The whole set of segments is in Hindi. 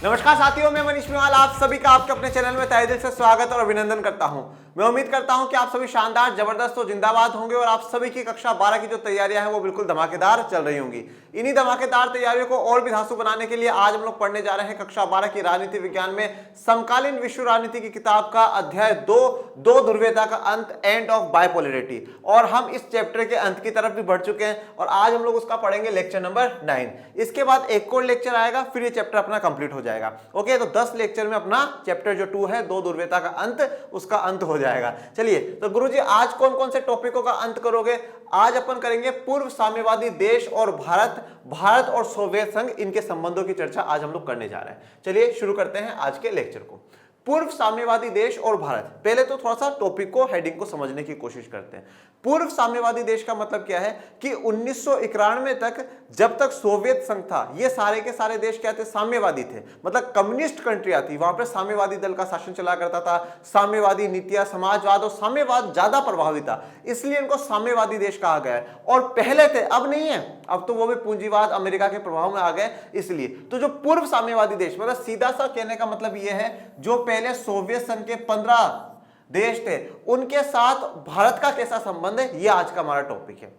नमस्कार साथियों, मैं मनीष मेवाल आप सभी का आपके अपने चैनल में तहे दिल से स्वागत और अभिनंदन करता हूं। मैं उम्मीद करता हूं कि आप सभी शानदार, जबरदस्त और जिंदाबाद होंगे और आप सभी की कक्षा 12 की जो तैयारियां हैं वो बिल्कुल धमाकेदार चल रही होंगी। इन्हीं धमाकेदार तैयारियों को और भी धांसू बनाने के लिए आज हम लोग पढ़ने जा रहे हैं कक्षा 12 की राजनीति विज्ञान में समकालीन विश्व राजनीति की किताब का अध्याय 2 ध्रुवीयता का अंत, एंड ऑफ बाइपोलैरिटी। और हम इस चैप्टर के अंत की तरफ भी बढ़ चुके हैं और आज हम लोग उसका पढ़ेंगे लेक्चर नंबर 9। इसके बाद एक और लेक्चर आएगा, फिर ये चैप्टर अपना कंप्लीट हो जाएगा। ओके, तो 10 लेक्चर में अपना चैप्टर जो 2 है, 2 ध्रुवीयता का अंत, उसका अंत हो जाएगा। चलिए, तो गुरुजी आज कौन कौन से टॉपिकों का अंत करोगे? आज अपन करेंगे पूर्व साम्यवादी देश और भारत और सोवियत संघ, इनके संबंधों की चर्चा आज हम लोग करने जा रहे हैं। चलिए शुरू करते हैं आज के लेक्चर को। पूर्व साम्यवादी देश और भारत। पहले तो थोड़ा सा टॉपिक को, हेडिंग को समझने की कोशिश करते हैं। पूर्व साम्यवादी देश का मतलब क्या है कि 1991 तक, जब तक सोवियत संघ था, ये सारे के सारे देश क्या थे? साम्यवादी थे। मतलब कम्युनिस्ट कंट्रियां थी, वहां पर साम्यवादी दल का शासन चला करता था। साम्यवादी नीतियां, समाजवाद और साम्यवाद ज्यादा प्रभावी था, इसलिए इनको साम्यवादी देश कहा गया है। और पहले थे, अब नहीं है, अब तो वो भी पूंजीवाद, अमेरिका के प्रभाव में आ गए। इसलिए तो जो पूर्व साम्यवादी देश, मतलब सीधा सा कहने का मतलब ये है, जो पहले सोवियत संघ के 15 देश थे, उनके साथ भारत का कैसा संबंध है, ये आज का हमारा टॉपिक है।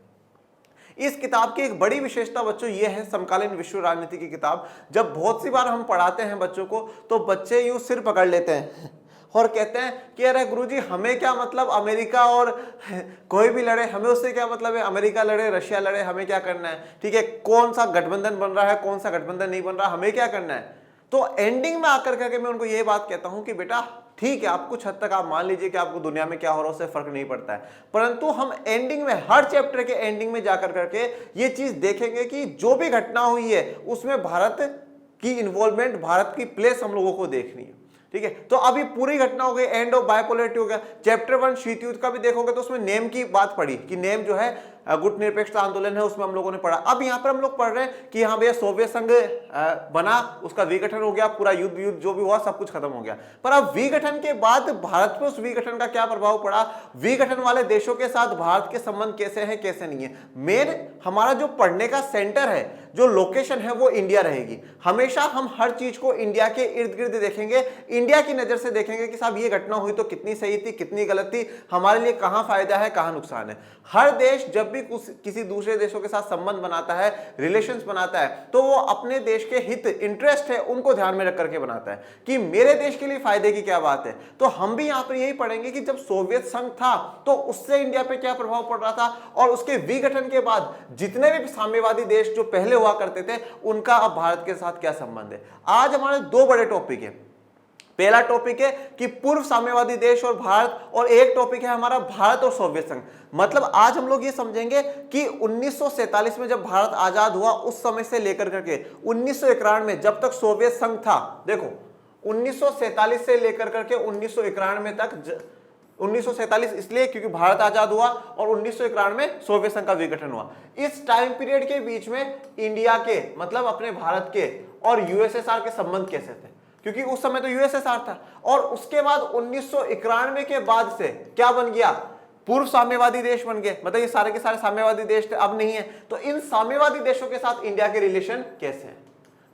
इस किताब की एक बड़ी विशेषता बच्चों ये है, समकालीन विश्व राजनीति की किताब, जब बहुत सी बार हम पढ़ाते हैं बच्चों को, तो बच्चे यूं सिर पकड़ लेते हैं और कहते हैं कि अरे गुरुजी, हमें क्या मतलब अमेरिका और कोई भी लड़े, हमें उससे क्या मतलब है? अमेरिका लड़े, रशिया लड़े, हमें क्या करना है? ठीक है, कौन सा गठबंधन बन रहा है, कौन सा गठबंधन नहीं बन रहा, हमें क्या करना है? तो एंडिंग में आकर करके मैं उनको ये बात कहता हूं कि बेटा ठीक है, आप कुछ हद तक आप मान लीजिए कि आपको दुनिया में क्या हो रहा है उससे फर्क नहीं पड़ता है, परंतु हम एंडिंग में, हर चैप्टर के एंडिंग में जाकर करके ये चीज देखेंगे कि जो भी घटना हुई है उसमें भारत की इन्वॉल्वमेंट, भारत की प्लेस हम लोगों को देखनी है। ठीक है, तो अभी पूरी घटना हो गई, एंड ऑफ बाइपोलैरिटी हो गया। चैप्टर 1 शीत युद्ध का भी देखोगे तो उसमें नेम की बात पड़ी कि नेम जो है गुट निरपेक्षता आंदोलन है, उसमें हम लोगों ने पढ़ा। अब यहाँ पर हम लोग पढ़ रहे हैं कि हाँ भैया, सोवियत संघ बना, उसका विघटन हो गया, पूरा युद्ध जो भी हुआ सब कुछ खत्म हो गया। पर अब विघटन के बाद भारत पे उस विघटन का क्या प्रभाव पड़ा, विघटन वाले देशों के साथ भारत के संबंध कैसे हैं, कैसे नहीं है। मेन हमारा जो पढ़ने का सेंटर है, जो लोकेशन है, वो इंडिया रहेगी। हमेशा हम हर चीज को इंडिया के इर्द गिर्द देखेंगे, इंडिया की नजर से देखेंगे कि साहब ये घटना हुई तो कितनी सही थी, कितनी गलत थी, हमारे लिए कहां फायदा है, कहां नुकसान है। हर देश जब भी किसी दूसरे देशों के साथ संबंध बनाता है, रिलेशंस बनाता है, तो वो अपने देश के हित, इंटरेस्ट है, उनको ध्यान में रख करके बनाता है कि मेरे देश के लिए फायदे की क्या बात है। तो हम भी यहां पर यही पढ़ेंगे कि जब सोवियत संघ था तो उससे इंडिया पे क्या प्रभाव पड़ रहा था, और उसके विघटन के बाद जितने भी साम्यवादी देश जो पहले हुआ करते थे, उनका अब भारत के साथ क्या संबंध है। आज हमारे 2 बड़े टॉपिक है। पहला टॉपिक है कि पूर्व साम्यवादी देश और भारत, और एक टॉपिक है हमारा भारत और सोवियत संघ। मतलब आज हम लोग ये समझेंगे कि 1947 में जब भारत आजाद हुआ, उस समय से लेकर करके 1991 में जब तक सोवियत संघ था, देखो 1947 से लेकर करके 1991 तक, 1947 इसलिए क्योंकि भारत आजाद हुआ और 1991 में सोवियत संघ का विघटन हुआ। इस टाइम पीरियड के बीच में इंडिया के, मतलब अपने भारत के और यूएसएसआर के संबंध कैसे थे, क्योंकि उस समय तो यूएसएसआर था। और उसके बाद 1991 के बाद से क्या बन गया, पूर्व साम्यवादी देश बन गए। मतलब ये सारे के सारे साम्यवादी देश थे, अब नहीं है। तो इन साम्यवादी देशों के साथ इंडिया के रिलेशन कैसे हैं?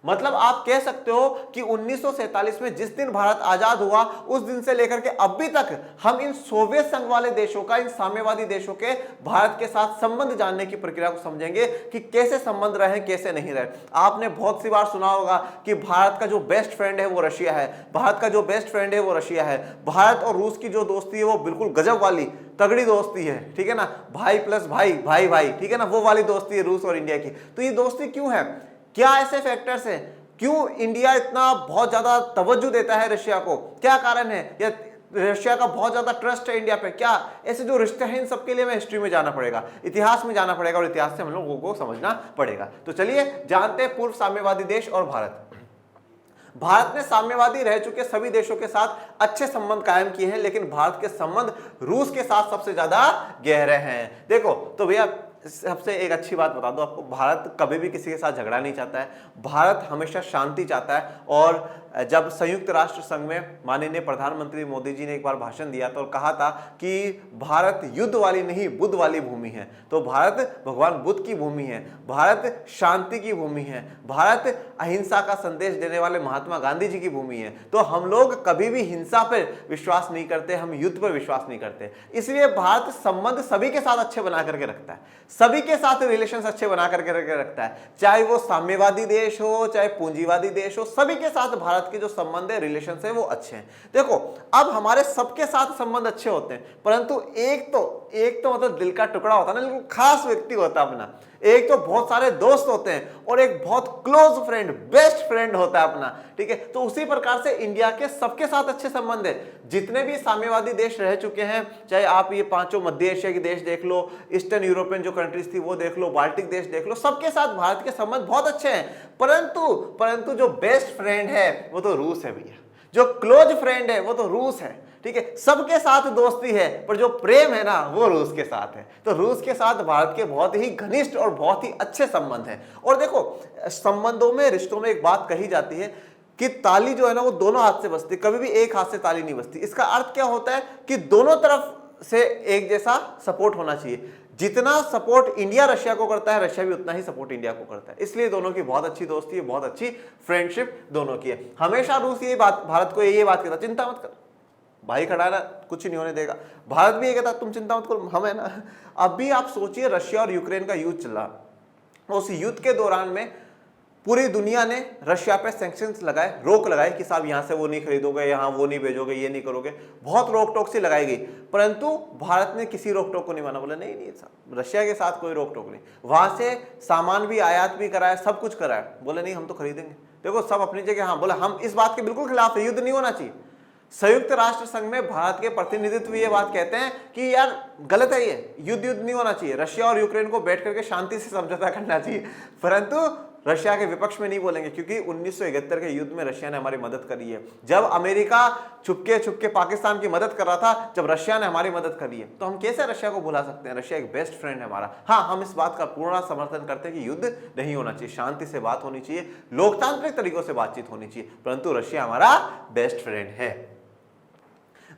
मतलब आप कह सकते हो कि 1947 में जिस दिन भारत आजाद हुआ, उस दिन से लेकर के अभी तक हम इन सोवियत संघ वाले देशों का, इन साम्यवादी देशों के भारत के साथ संबंध जानने की प्रक्रिया को समझेंगे कि कैसे संबंध रहे, कैसे नहीं रहे। आपने बहुत सी बार सुना होगा कि भारत का जो बेस्ट फ्रेंड है वो रशिया है, भारत का जो बेस्ट फ्रेंड है वो रशिया है। भारत और रूस की जो दोस्ती है वो बिल्कुल गजब वाली तगड़ी दोस्ती है, ठीक है ना, भाई प्लस भाई, भाई भाई, ठीक है ना, वो वाली दोस्ती है रूस और इंडिया की। तो ये दोस्ती क्यों है, क्या ऐसे फैक्टर्स हैं, क्यों इंडिया इतना बहुत ज्यादा तवज्जो देता है रशिया को, क्या कारण है, या रशिया का बहुत ज्यादा ट्रस्ट है इंडिया पे, क्या ऐसे जो रिश्ते हैं, इन सबके लिए हमें हिस्ट्री में जाना पड़ेगा, इतिहास में जाना पड़ेगा, और इतिहास से हम लोगों को समझना पड़ेगा। तो चलिए जानते हैं पूर्व साम्यवादी देश और भारत। भारत ने साम्यवादी रह चुके सभी देशों के साथ अच्छे संबंध कायम किए हैं, लेकिन भारत के संबंध रूस के साथ सबसे ज्यादा गहरे हैं। देखो तो भैया, सबसे एक अच्छी बात बता दो आपको, भारत कभी भी किसी के साथ झगड़ा नहीं चाहता है, भारत हमेशा शांति चाहता है। और जब संयुक्त राष्ट्र संघ में माननीय प्रधानमंत्री मोदी जी ने एक बार भाषण दिया था और कहा था कि भारत युद्ध वाली नहीं बुद्ध वाली भूमि है, तो भारत भगवान बुद्ध की भूमि है, भारत शांति की भूमि है, भारत अहिंसा का संदेश देने वाले महात्मा गांधी जी की भूमि है। तो हम लोग कभी भी हिंसा पर विश्वास नहीं करते, हम युद्ध पर विश्वास नहीं करते। इसलिए भारत संबंध सभी के साथ अच्छे बना करके रखता है, सभी के साथ रिलेशंस अच्छे बना करके रखता है, चाहे वो साम्यवादी देश हो चाहे पूंजीवादी देश हो, सभी के साथ भारत के जो संबंध है, रिलेशंस है, वो अच्छे हैं। देखो अब हमारे सबके साथ संबंध अच्छे होते हैं, परंतु एक तो मतलब दिल का टुकड़ा होता है ना, खास व्यक्ति होता है अपना, एक तो बहुत सारे दोस्त होते हैं और एक बहुत क्लोज फ्रेंड, बेस्ट फ्रेंड होता है अपना, ठीक है। तो उसी प्रकार से इंडिया के सबके साथ अच्छे संबंध है। जितने भी साम्यवादी देश रह चुके हैं, चाहे आप ये पांचों मध्य एशिया के देश देख लो, ईस्टर्न यूरोपियन जो कंट्रीज थी वो देख लो, बाल्टिक देश देख लो, सबके साथ भारत के संबंध बहुत अच्छे हैं। परंतु जो बेस्ट फ्रेंड है वो तो रूस है भैया, जो क्लोज फ्रेंड है वो तो रूस है, ठीक है। सबके साथ दोस्ती है पर जो प्रेम है ना वो रूस के साथ है। तो रूस के साथ भारत के बहुत ही घनिष्ठ और बहुत ही अच्छे संबंध हैं। और देखो संबंधों में, रिश्तों में एक बात कही जाती है कि ताली जो है ना वो दोनों हाथ से बजती, कभी भी एक हाथ से ताली नहीं बजती। इसका अर्थ क्या होता है कि दोनों तरफ से एक जैसा सपोर्ट होना चाहिए। जितना सपोर्ट इंडिया रशिया को करता है, रशिया भी उतना ही सपोर्ट इंडिया को करता है। इसलिए दोनों की बहुत अच्छी दोस्ती है, बहुत अच्छी फ्रेंडशिप दोनों की है। हमेशा रूस ये बात भारत को ये बात कहता, चिंता मत कर, भाई खड़ा है ना, कुछ नहीं होने देगा। भारत भी ये कहता तुम चिंता मत करो, हम है ना। अभी आप सोचिए रशिया और यूक्रेन का युद्ध चल रहा, उस युद्ध के दौरान में पूरी दुनिया ने रशिया पे सैंक्शंस लगाए, रोक लगाई कि साहब यहां से वो नहीं खरीदोगे, यहां वो नहीं भेजोगे, ये नहीं करोगे, बहुत रोक टोक सी लगाई गई। परंतु भारत ने किसी रोक टोक को नहीं माना, बोला नहीं साहब रशिया के साथ कोई रोक टोक नहीं। वहां से सामान भी आयात भी कराया, सब कुछ कराया, बोले नहीं हम तो खरीदेंगे। देखो सब अपनी जगह, हाँ बोला हम इस बात के बिल्कुल खिलाफ है, युद्ध नहीं होना चाहिए। संयुक्त राष्ट्र संघ में भारत के प्रतिनिधित्व ये बात कहते हैं कि यार गलत है, ये युद्ध नहीं होना चाहिए, रशिया और यूक्रेन को बैठ करके शांति से समझौता करना चाहिए। परंतु रशिया के विपक्ष में नहीं बोलेंगे, क्योंकि 1971 के युद्ध में रशिया ने हमारी मदद करी है। जब अमेरिका छुपके पाकिस्तान की मदद कर रहा था, जब रशिया ने हमारी मदद करी है, तो हम कैसे रशिया को भुला सकते हैं? रशिया एक बेस्ट फ्रेंड है हमारा। हाँ, हम इस बात का पूर्ण समर्थन करते हैं कि युद्ध नहीं होना चाहिए, शांति से बात होनी चाहिए, लोकतांत्रिक तरीकों से बातचीत होनी चाहिए, परंतु रशिया हमारा बेस्ट फ्रेंड है।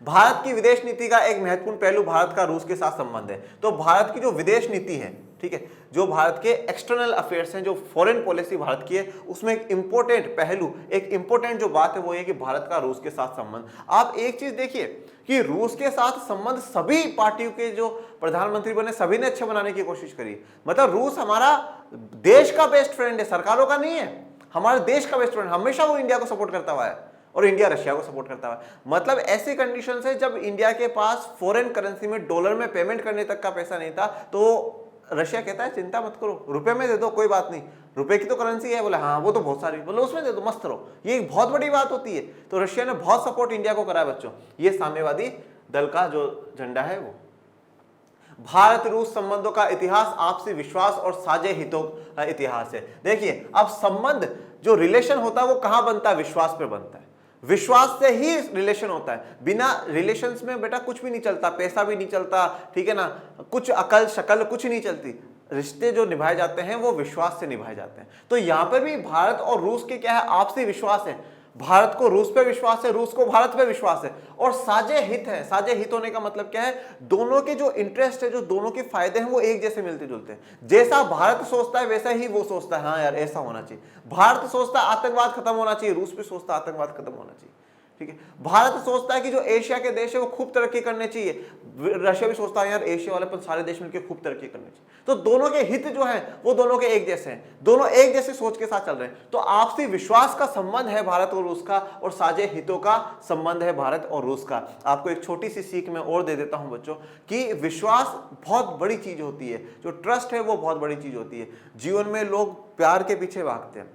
भारत की विदेश नीति का एक महत्वपूर्ण पहलू भारत का रूस के साथ संबंध है। तो भारत की जो विदेश नीति है, ठीक है, जो भारत के एक्सटर्नल अफेयर्स हैं, जो फॉरेन पॉलिसी भारत की है, उसमें एक इंपॉर्टेंट पहलू, एक इंपॉर्टेंट जो बात है वो ये कि भारत का रूस के साथ संबंध। आप एक चीज देखिए कि रूस के साथ संबंध सभी पार्टियों के जो प्रधानमंत्री बने सभी ने अच्छे बनाने की कोशिश करी। मतलब रूस हमारा देश का बेस्ट फ्रेंड है, सरकारों का नहीं है, हमारे देश का बेस्ट फ्रेंड। हमेशा वो इंडिया को सपोर्ट करता हुआ है और इंडिया रशिया को सपोर्ट करता है। मतलब ऐसी कंडीशन है जब इंडिया के पास फॉरेन करेंसी में डॉलर में पेमेंट करने तक का पैसा नहीं था, तो रशिया कहता है चिंता मत करो, रुपए में दे दो, कोई बात नहीं, रुपए की तो करेंसी है। बोले हाँ वो तो बहुत सारी, बोले उसमें दे दो, मस्त रहो। ये एक बहुत बड़ी बात होती है। तो रशिया ने बहुत सपोर्ट इंडिया को करा है बच्चों। ये साम्यवादी दल का जो झंडा है वो। भारत रूस संबंधों का इतिहास आपसी विश्वास और साझे हितों का इतिहास है। देखिए अब संबंध जो रिलेशन होता है वो कहां बनता है? विश्वास पे बनता है। विश्वास से ही रिलेशन होता है। बिना रिलेशंस में बेटा कुछ भी नहीं चलता, पैसा भी नहीं चलता, ठीक है ना, कुछ अकल शकल कुछ नहीं चलती। रिश्ते जो निभाए जाते हैं वो विश्वास से निभाए जाते हैं। तो यहां पर भी भारत और रूस के क्या है? आपसी विश्वास है। भारत को रूस पे विश्वास है, रूस को भारत पे विश्वास है, और साझे हित है। साझे हित होने का मतलब क्या है? दोनों के जो इंटरेस्ट है, जो दोनों के फायदे हैं वो एक जैसे मिलते जुलते हैं। जैसा भारत सोचता है वैसा ही वो सोचता है, हाँ यार ऐसा होना चाहिए। भारत सोचता है आतंकवाद खत्म होना चाहिए, रूस भी सोचता है आतंकवाद खत्म होना चाहिए, ठीक है। भारत सोचता है कि जो एशिया के देश है वो खूब तरक्की करने चाहिए, रशिया भी सोचता है यार एशिया वाले पर सारे देश मिलकर खूब तरक्की करनी चाहिए। तो दोनों के हित जो हैं वो दोनों के एक जैसे हैं, दोनों एक जैसे सोच के साथ चल रहे हैं। तो आपसी विश्वास का संबंध है भारत और रूस का, और साझे हितों का संबंध है भारत और रूस का। आपको एक छोटी सी सीख मैं और दे देता हूं बच्चों कि विश्वास बहुत बड़ी चीज होती है, जो ट्रस्ट है वो बहुत बड़ी चीज होती है। जीवन में लोग प्यार के पीछे भागते हैं।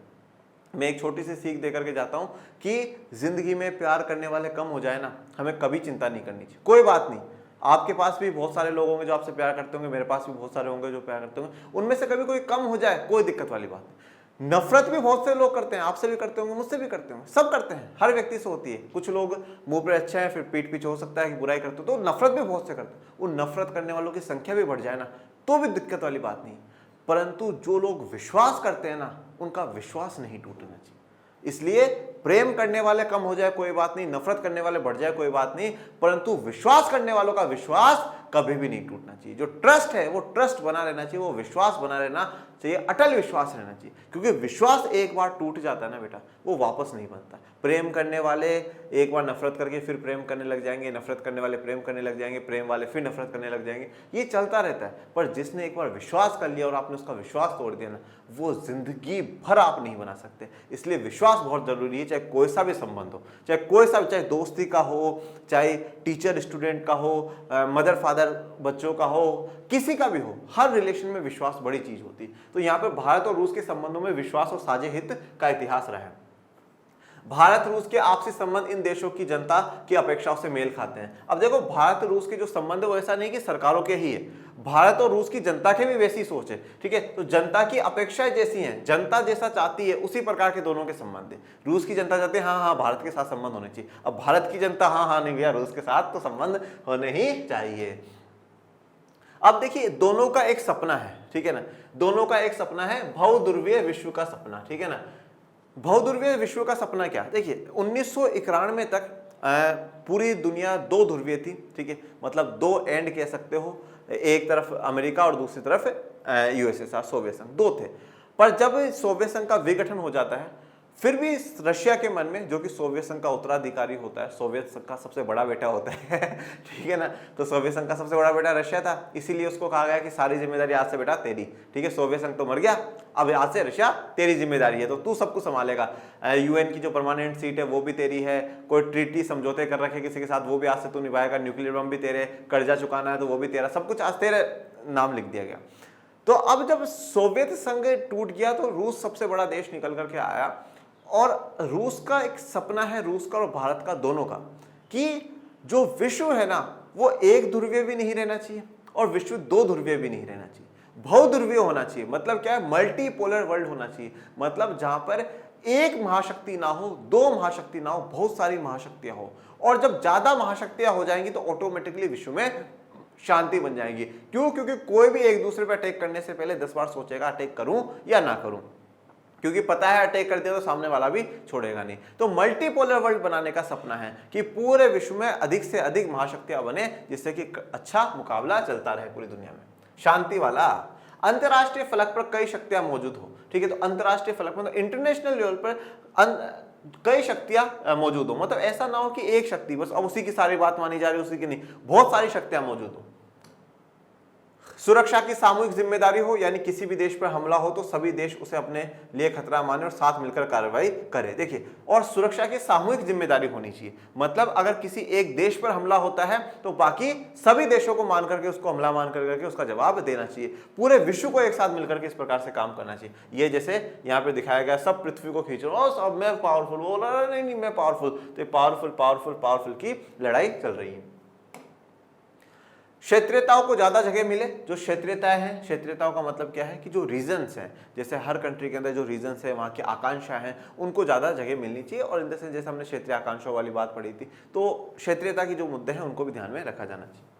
मैं एक छोटी सी सीख देकर के जाता हूं कि जिंदगी में प्यार करने वाले कम हो जाए ना, हमें कभी चिंता नहीं करनी चाहिए। कोई बात नहीं, आपके पास भी बहुत सारे लोग होंगे जो आपसे प्यार करते होंगे, मेरे पास भी बहुत सारे होंगे जो प्यार करते होंगे, उनमें से कभी कोई कम हो जाए कोई दिक्कत वाली बात नहीं। नफरत भी बहुत से लोग करते हैं, आपसे भी करते होंगे, मुझसे भी करते होंगे, सब करते हैं, हर व्यक्ति से होती है। कुछ लोग मुंह पर अच्छे हैं, फिर पीठ पीछे हो सकता है कि बुराई करते हो, तो नफरत भी बहुत से करते हैं। उन नफरत करने वालों की संख्या भी बढ़ जाए ना, तो भी दिक्कत वाली बात नहीं, परंतु जो लोग विश्वास करते हैं ना, उनका विश्वास नहीं टूटना चाहिए। इसलिए प्रेम करने वाले कम हो जाए कोई बात नहीं, नफरत करने वाले बढ़ जाए कोई बात नहीं, परंतु विश्वास करने वालों का विश्वास कभी भी नहीं टूटना चाहिए। जो ट्रस्ट है वो ट्रस्ट बना रहना चाहिए, वो विश्वास बना रहना चाहिए, अटल विश्वास रहना चाहिए, क्योंकि विश्वास एक बार टूट जाता है ना बेटा, वो वापस नहीं बनता। प्रेम करने वाले एक बार नफरत करके फिर प्रेम करने लग जाएंगे, नफरत करने वाले प्रेम करने लग जाएंगे, प्रेम वाले फिर नफरत करने लग जाएंगे, ये चलता रहता है। पर जिसने एक बार विश्वास कर लिया और आपने उसका विश्वास तोड़ दिया ना, वो जिंदगी भर आप नहीं बना सकते। इसलिए विश्वास बहुत जरूरी है, चाहे कोई सा भी संबंध हो, चाहे कोई सा, चाहे दोस्ती का हो, चाहे टीचर स्टूडेंट का हो, मदर फादर बच्चों का हो, किसी का भी हो, हर रिलेशन में विश्वास बड़ी चीज होती है। तो यहाँ पे भारत और रूस के संबंधों में विश्वास और साझे हित का इतिहास रहा है। भारत रूस के आपसी संबंध इन देशों की जनता की अपेक्षाओं से मेल खाते हैं। अब देखो, भारत रूस के जो संबंध है वो ऐसा नहीं कि सरकारों के ही है, भारत और रूस की जनता के भी वैसी सोच है, ठीक है। तो जनता की अपेक्षाएं जैसी हैं, जनता जैसा चाहती है, उसी प्रकार के दोनों के संबंध है। रूस की जनता चाहती है हाँ हाँ भारत के साथ संबंध होने चाहिए, अब भारत की जनता हाँ हाँ नहीं भैया रूस के साथ तो संबंध होने ही चाहिए। अब देखिए, दोनों का एक सपना है, ठीक है ना, दोनों का एक सपना है, बहुध्रुवीय विश्व का सपना, ठीक है ना। बहुध्रुवीय विश्व का सपना क्या? देखिए 1991 तक पूरी दुनिया दो ध्रुवीय थी, ठीक है, मतलब दो एंड कह सकते हो, एक तरफ अमेरिका और दूसरी तरफ यूएसएसआर, सोवियत संघ, दो थे। पर जब सोवियत संघ का विघटन हो जाता है, फिर भी रशिया के मन में, जो कि सोवियत संघ का उत्तराधिकारी होता है, सोवियत संघ का सबसे बड़ा बेटा होता है ठीक है ना, तो सोवियत संघ का सबसे बड़ा बेटा रशिया था, इसीलिए उसको कहा गया कि सारी जिम्मेदारी आज से बेटा तेरी, ठीक है, सोवियत संघ तो मर गया, अब आज से रशिया तेरी जिम्मेदारी है, तो तू सब कुछ संभालेगा। यूएन की जो परमानेंट सीट है वो भी तेरी है, कोई ट्रीटी समझौते कर रखे किसी के साथ वो भी आज से तू निभाएगा, न्यूक्लियर बम भी तेरे, कर्जा चुकाना है तो वो भी तेरा, सब कुछ आज तेरे नाम लिख दिया गया। तो अब जब सोवियत संघ टूट गया तो रूस सबसे बड़ा देश निकल करके आया, और रूस का एक सपना है, रूस का और भारत का दोनों का, कि जो विश्व है ना वो एक ध्रुवीय भी नहीं रहना चाहिए और विश्व दो ध्रुवीय भी नहीं रहना चाहिए, बहुध्रुवीय होना चाहिए। मतलब क्या है? मल्टीपोलर वर्ल्ड होना चाहिए, मतलब जहां पर एक महाशक्ति ना हो, दो महाशक्ति ना हो, बहुत सारी महाशक्तियां हो। और जब ज्यादा महाशक्तियां हो जाएंगी तो ऑटोमेटिकली विश्व में शांति बन जाएगी। क्यों? क्योंकि कोई भी एक दूसरे पर अटैक करने से पहले 10 बार सोचेगा अटैक करूं या ना करूं, क्योंकि पता है अटैक कर दिया तो सामने वाला भी छोड़ेगा नहीं। तो मल्टीपोलर वर्ल्ड बनाने का सपना है कि पूरे विश्व में अधिक से अधिक महाशक्तियां बने, जिससे कि अच्छा मुकाबला चलता रहे पूरी दुनिया में, शांति वाला। अंतरराष्ट्रीय फलक पर कई शक्तियां मौजूद हो, ठीक है, तो अंतरराष्ट्रीय फलक मतलब इंटरनेशनल लेवल पर कई शक्तियां मौजूद हो, मतलब ऐसा ना हो कि एक शक्ति बस अब उसी की सारी बात मानी जा रही है, उसी की नहीं, बहुत सारी शक्तियां मौजूद हो। सुरक्षा की सामूहिक जिम्मेदारी हो, यानी किसी भी देश पर हमला हो तो सभी देश उसे अपने लिए खतरा माने और साथ मिलकर कार्रवाई करे। देखिए, और सुरक्षा की सामूहिक जिम्मेदारी होनी चाहिए, मतलब अगर किसी एक देश पर हमला होता है तो बाकी सभी देशों को मान करके, उसको हमला मान करके उसका जवाब देना चाहिए। पूरे विश्व को एक साथ मिलकर के इस प्रकार से काम करना चाहिए। ये जैसे यहाँ पे दिखाया गया, सब पृथ्वी को खींच रहे हो, सब मैं पावरफुल, बोल रहा नहीं मैं पावरफुल, तो पावरफुल पावरफुल पावरफुल की लड़ाई चल रही है। क्षेत्रीयताओं को ज्यादा जगह मिले। जो क्षेत्रीयताएं हैं, क्षेत्रीयताओं का मतलब क्या है कि जो रीजन्स हैं, जैसे हर कंट्री के अंदर जो रीजन्स है, वहाँ की आकांक्षा हैं, उनको ज्यादा जगह मिलनी चाहिए। और इन जैसे हमने क्षेत्रीय आकांक्षाओं वाली बात पढ़ी थी, तो क्षेत्रीयता की जो मुद्दे हैं उनको भी ध्यान में रखा जाना चाहिए।